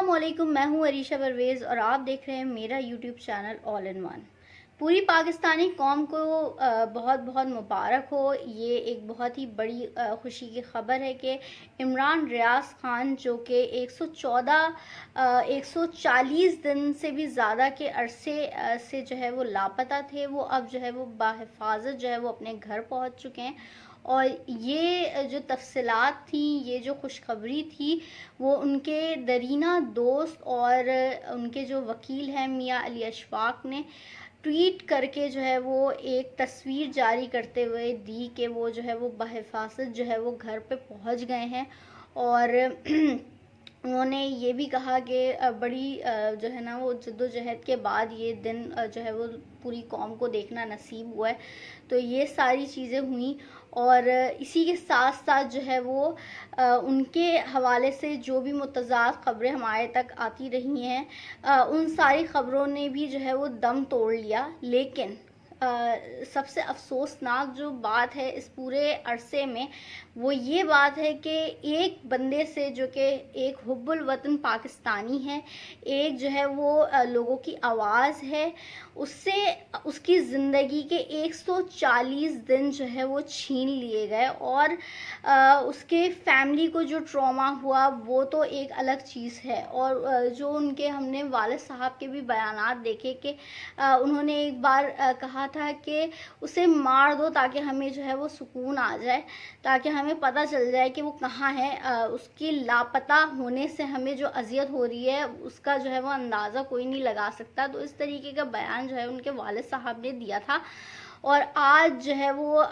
السلام علیکم، میں ہوں عریشہ پرویز اور آپ دیکھ رہے ہیں میرا YouTube channel all in one. پوری پاکستانی قوم کو بہت بہت مبارک ہو۔ یہ ایک بہت ہی بڑی خوشی کی خبر ہے کہ عمران ریاض خان، جو کہ 140 دن سے بھی زیادہ کے عرصے سے جو ہے وہ لاپتہ تھے، وہ اب جو ہے وہ بحفاظت جو ہے وہ اپنے گھر پہنچ چکے ہیں۔ اور یہ جو تفصیلات تھیں، یہ جو خوشخبری تھی، وہ ان کے درینہ دوست اور ان کے جو وکیل ہیں میاں علی اشفاق نے ٹویٹ کر کے جو ہے وہ ایک تصویر جاری کرتے ہوئے دی کہ وہ جو ہے وہ بحفاظت جو ہے وہ گھر پہ پہنچ گئے ہیں۔ اور انہوں نے یہ بھی کہا کہ بڑی جو ہے نا وہ جدوجہد کے بعد یہ دن جو ہے وہ پوری قوم کو دیکھنا نصیب ہوا ہے۔ تو یہ ساری چیزیں ہوئیں، اور اسی کے ساتھ ساتھ جو ہے وہ ان کے حوالے سے جو بھی متضاد خبریں ہمارے تک آتی رہی ہیں، ان ساری خبروں نے بھی جو ہے وہ دم توڑ لیا۔ لیکن سب سے افسوسناک جو بات ہے اس پورے عرصے میں، وہ یہ بات ہے کہ ایک بندے سے، جو کہ ایک حب الوطن پاکستانی ہے، ایک جو ہے وہ لوگوں کی آواز ہے، اس سے اس کی زندگی کے 140 دن جو ہے وہ چھین لیے گئے۔ اور اس کے فیملی کو جو ٹراما ہوا وہ تو ایک الگ چیز ہے۔ اور جو ان کے ہم نے والد صاحب کے بھی بیانات دیکھے کہ انہوں نے ایک بار کہا تھا کہ اسے مار دو تاکہ ہمیں جو ہے وہ سکون آ جائے، تاکہ ہمیں پتہ چل جائے کہ وہ کہاں ہے۔ اس کی لاپتہ ہونے سے ہمیں جو اذیت ہو رہی ہے اس کا جو ہے وہ اندازہ کوئی نہیں لگا سکتا۔ تو اس طریقے کا بیان جو ہے ان کے والد صاحب نے دیا تھا، اور آج جو ہے وہ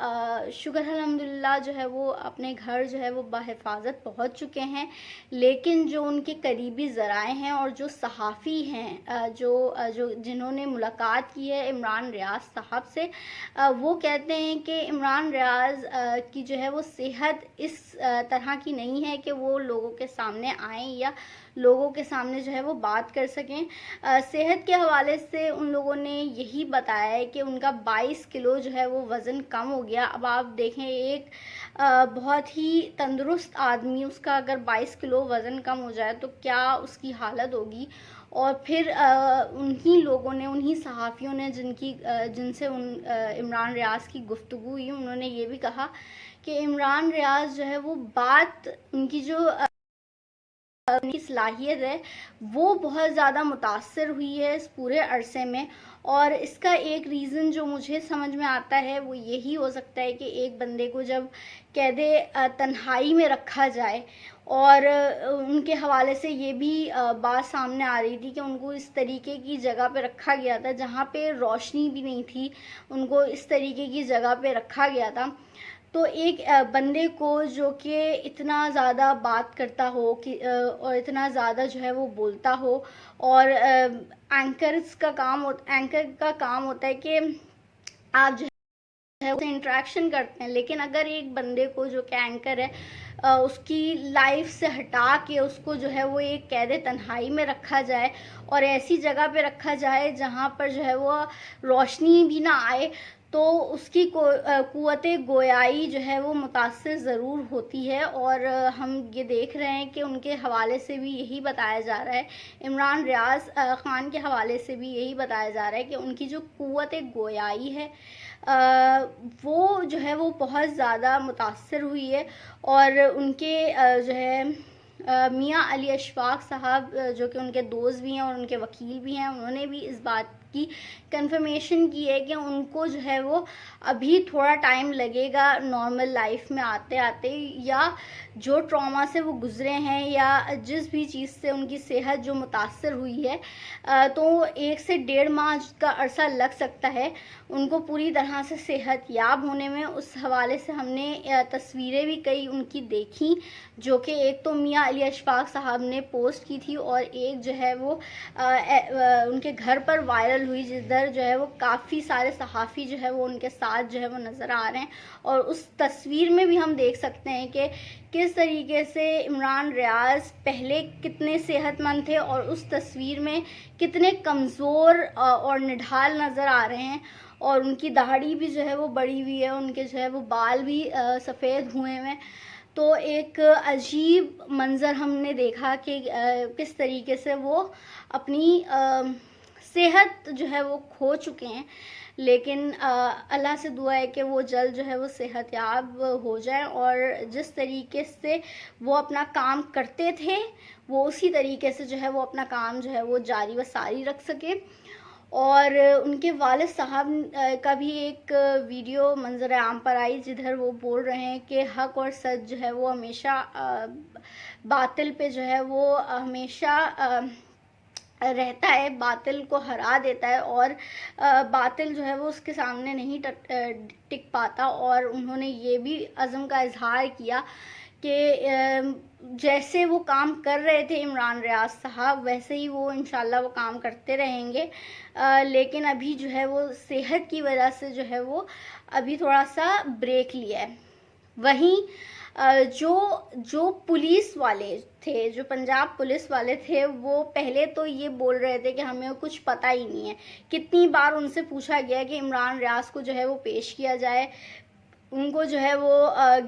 شکر الحمدللہ جو ہے وہ اپنے گھر جو ہے وہ بحفاظت پہنچ چکے ہیں۔ لیکن جو ان کے قریبی ذرائع ہیں اور جو صحافی ہیں، جنہوں نے ملاقات کی ہے عمران ریاض صاحب سے، وہ کہتے ہیں کہ عمران ریاض کی جو ہے وہ صحت اس طرح کی نہیں ہے کہ وہ لوگوں کے سامنے آئیں یا لوگوں کے سامنے جو ہے وہ بات کر سکیں۔ صحت کے حوالے سے ان لوگوں نے یہی بتایا ہے کہ ان کا 22 کلو جو ہے وہ وزن کم ہو گیا۔ اب آپ دیکھیں، ایک بہت ہی تندرست آدمی، اس کا اگر 22 کلو وزن کم ہو جائے تو کیا اس کی حالت ہوگی۔ اور پھر انہی لوگوں نے، انہی صحافیوں نے جن سے عمران ریاض کی گفتگو ہوئی، انہوں نے یہ بھی کہا کہ عمران ریاض جو ہے وہ بات، ان کی جو ان کی صلاحیت ہے وہ بہت زیادہ متاثر ہوئی ہے اس پورے عرصے میں۔ اور اس کا ایک ریزن جو مجھے سمجھ میں آتا ہے وہ یہی ہو سکتا ہے کہ ایک بندے کو جب قید تنہائی میں رکھا جائے، اور ان کے حوالے سے یہ بھی بات سامنے آ رہی تھی کہ ان کو اس طریقے کی جگہ پہ رکھا گیا تھا جہاں پہ روشنی بھی نہیں تھی، ان کو اس طریقے کی جگہ پہ رکھا گیا تھا۔ تو ایک بندے کو جو کہ اتنا زیادہ بات کرتا ہو اور اتنا زیادہ جو ہے وہ بولتا ہو، اور اینکر کا کام ہوتا ہے کہ آپ جو ہے اسے انٹریکشن کرتے ہیں، لیکن اگر ایک بندے کو جو کہ اینکر ہے اس کی لائف سے ہٹا کے اس کو جو ہے وہ ایک قید تنہائی میں رکھا جائے، اور ایسی جگہ پہ رکھا جائے جہاں پر جو ہے وہ روشنی بھی نہ آئے، تو اس کی قوت گویائی جو ہے وہ متاثر ضرور ہوتی ہے۔ اور ہم یہ دیکھ رہے ہیں کہ ان کے حوالے سے بھی یہی بتایا جا رہا ہے، عمران ریاض خان کے حوالے سے بھی یہی بتایا جا رہا ہے کہ ان کی جو قوت گویائی ہے وہ جو ہے وہ بہت زیادہ متاثر ہوئی ہے۔ اور ان کے جو ہے میاں علی اشفاق صاحب، جو کہ ان کے دوست بھی ہیں اور ان کے وکیل بھی ہیں، انہوں نے بھی اس بات کی کنفرمیشن کی ہے کہ ان کو جو ہے وہ ابھی تھوڑا ٹائم لگے گا نارمل لائف میں آتے آتے، یا جو ٹراما سے وہ گزرے ہیں یا جس بھی چیز سے ان کی صحت جو متاثر ہوئی ہے، تو 1 سے 1.5 ماہ کا عرصہ لگ سکتا ہے ان کو پوری طرح سے صحت یاب ہونے میں۔ اس حوالے سے ہم نے تصویریں بھی کئی ان کی دیکھی، جو کہ ایک تو میاں علی اشفاق صاحب نے پوسٹ کی تھی، اور ایک جو ہے وہ ان کے گھر پر وائرل ہوئی، جدھر جو ہے وہ کافی سارے صحافی جو ہے وہ ان کے ساتھ جو ہے وہ نظر آ رہے ہیں۔ اور اس تصویر میں بھی ہم دیکھ سکتے ہیں کہ کس طریقے سے عمران ریاض پہلے کتنے صحت مند تھے، اور اس تصویر میں کتنے کمزور اور نڈھال نظر آ رہے ہیں۔ اور ان کی داڑھی بھی جو ہے وہ بڑی ہوئی ہے، ان کے جو ہے وہ بال بھی سفید ہوئے ہیں۔ تو ایک عجیب منظر ہم نے دیکھا کہ کس طریقے سے وہ اپنی صحت جو ہے وہ کھو چکے ہیں، لیکن اللہ سے دعا ہے کہ وہ جلد جو ہے وہ صحت یاب ہو جائیں، اور جس طریقے سے وہ اپنا کام کرتے تھے وہ اسی طریقے سے جو ہے وہ اپنا کام جو ہے وہ جاری و ساری رکھ سکے۔ اور ان کے والد صاحب کا بھی ایک ویڈیو منظر عام پر آئی جدھر وہ بول رہے ہیں کہ حق اور سچ جو ہے وہ ہمیشہ باطل پہ جو ہے وہ ہمیشہ رہتا ہے، باطل کو ہرا دیتا ہے، اور باطل جو ہے وہ اس کے سامنے نہیں ٹک پاتا۔ اور انہوں نے یہ بھی عزم کا اظہار کیا کہ جیسے وہ کام کر رہے تھے عمران ریاض صاحب ویسے ہی وہ انشاءاللہ وہ کام کرتے رہیں گے، لیکن ابھی جو ہے وہ صحت کی وجہ سے جو ہے وہ ابھی تھوڑا سا بریک لیا ہے۔ وہیں جو پولیس والے تھے، جو پنجاب پولیس والے تھے، وہ پہلے تو یہ بول رہے تھے کہ ہمیں کچھ پتہ ہی نہیں ہے۔ کتنی بار ان سے پوچھا گیا کہ عمران ریاض کو جو ہے وہ پیش کیا جائے، ان کو جو ہے وہ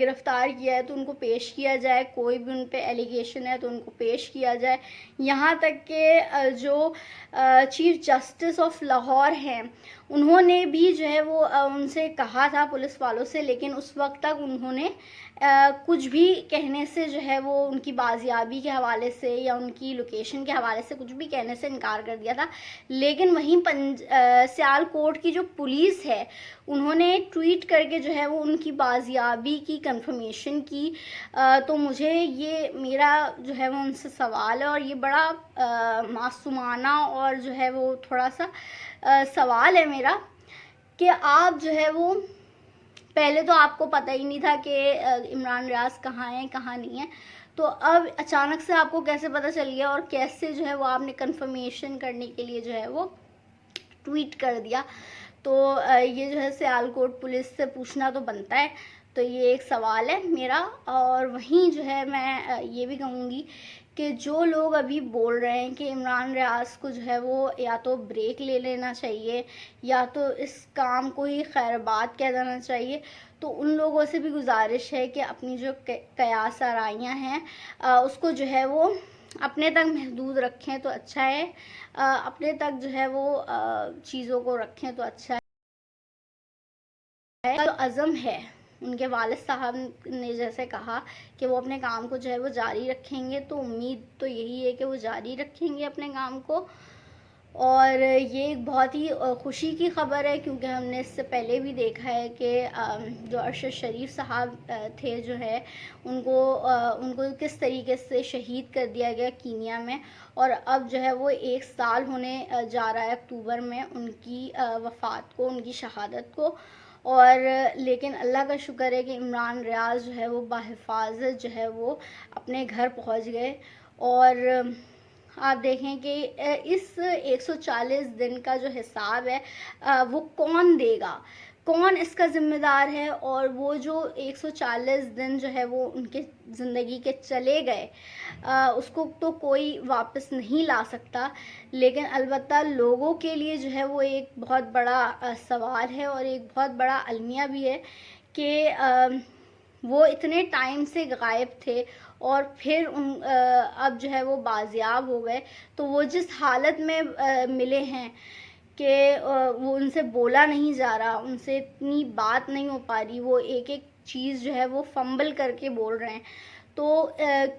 گرفتار کیا ہے تو ان کو پیش کیا جائے، کوئی بھی ان پہ ایلیگیشن ہے تو ان کو پیش کیا جائے۔ یہاں تک کہ جو چیف جسٹس آف لاہور ہیں انہوں نے بھی جو ہے وہ ان سے کہا تھا پولیس والوں سے، لیکن اس وقت تک انہوں نے کچھ بھی کہنے سے جو ہے وہ ان کی بازیابی کے حوالے سے یا ان کی لوکیشن کے حوالے سے کچھ بھی کہنے سے انکار کر دیا تھا۔ لیکن وہیں سیال کوٹ کی جو پولیس ہے انہوں نے ٹویٹ کر کے جو ہے وہ ان کی بازیابی کی کنفرمیشن کی۔ تو مجھے یہ میرا جو ہے وہ ان سے سوال ہے، اور یہ بڑا معصومانہ اور جو ہے وہ تھوڑا سا سوال ہے میرا کہ آپ جو ہے وہ پہلے تو آپ کو پتہ ہی نہیں تھا کہ عمران ریاض کہاں ہیں کہاں نہیں ہے، تو اب اچانک سے آپ کو کیسے پتہ چل گیا اور کیسے جو ہے وہ آپ نے کنفرمیشن کرنے کے لیے جو ہے وہ ٹویٹ کر دیا؟ تو یہ جو ہے سیال کوٹ پولیس سے پوچھنا تو بنتا ہے۔ تو یہ ایک سوال ہے میرا، اور وہیں جو ہے میں یہ بھی کہوں گی کہ جو لوگ ابھی بول رہے ہیں کہ عمران ریاض کو جو ہے وہ یا تو بریک لے لینا چاہیے یا تو اس کام کو ہی خیر بات کہہ دینا چاہیے، تو ان لوگوں سے بھی گزارش ہے کہ اپنی جو قیاس آرائیاں ہیں اس کو جو ہے وہ اپنے تک محدود رکھیں تو اچھا ہے، اپنے تک جو ہے وہ چیزوں کو رکھیں تو اچھا ہے۔ تو عزم ہے ان کے والد صاحب نے جیسے کہا کہ وہ اپنے کام کو جو ہے وہ جاری رکھیں گے، تو امید تو یہی ہے کہ وہ جاری رکھیں گے اپنے کام کو۔ اور یہ ایک بہت ہی خوشی کی خبر ہے، کیونکہ ہم نے اس سے پہلے بھی دیکھا ہے کہ جو ارشد شریف صاحب تھے جو ہے ان کو کس طریقے سے شہید کر دیا گیا کینیا میں، اور اب جو ہے وہ 1 سال ہونے جا رہا ہے اکتوبر میں ان کی وفات کو، ان کی شہادت کو۔ اور لیکن اللہ کا شکر ہے کہ عمران ریاض جو ہے وہ بحفاظت جو ہے وہ اپنے گھر پہنچ گئے۔ اور آپ دیکھیں کہ اس 140 دن کا جو حساب ہے وہ کون دے گا، کون اس کا ذمہ دار ہے، اور وہ جو 140 دن جو ہے وہ ان کے زندگی کے چلے گئے اس کو تو کوئی واپس نہیں لا سکتا، لیکن البتہ لوگوں کے لیے جو ہے وہ ایک بہت بڑا سوال ہے اور ایک بہت بڑا المیہ بھی ہے کہ وہ اتنے ٹائم سے غائب تھے اور پھر اب جو ہے وہ بازیاب ہو گئے، تو وہ جس حالت میں ملے ہیں کہ وہ ان سے بولا نہیں جا رہا، ان سے اتنی بات نہیں ہو پا رہی، وہ ایک ایک چیز جو ہے وہ فمبل کر کے بول رہے ہیں، تو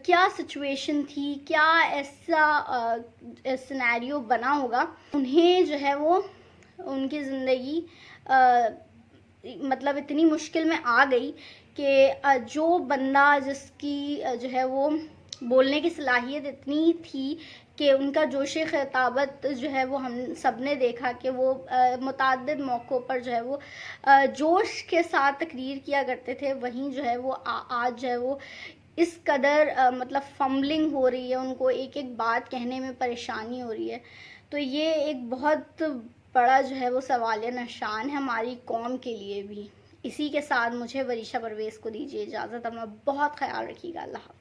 کیا سچویشن تھی، کیا ایسا سینیریو بنا ہوگا، انہیں جو ہے وہ ان کی زندگی مطلب اتنی مشکل میں آ گئی کہ جو بندہ جس کی جو ہے وہ بولنے کی صلاحیت اتنی تھی کہ ان کا جوش خطابت جو ہے وہ ہم سب نے دیکھا کہ وہ متعدد موقعوں پر جو ہے وہ جوش کے ساتھ تقریر کیا کرتے تھے، وہیں جو ہے وہ آج جو ہے وہ اس قدر مطلب فمبلنگ ہو رہی ہے، ان کو ایک ایک بات کہنے میں پریشانی ہو رہی ہے۔ تو یہ ایک بہت بڑا جو ہے وہ سوالیہ نشان ہے ہماری قوم کے لیے بھی۔ اسی کے ساتھ مجھے وریشہ پرویز کو دیجیے اجازت، اپنا بہت خیال رکھیے گا، اللہ حافظ۔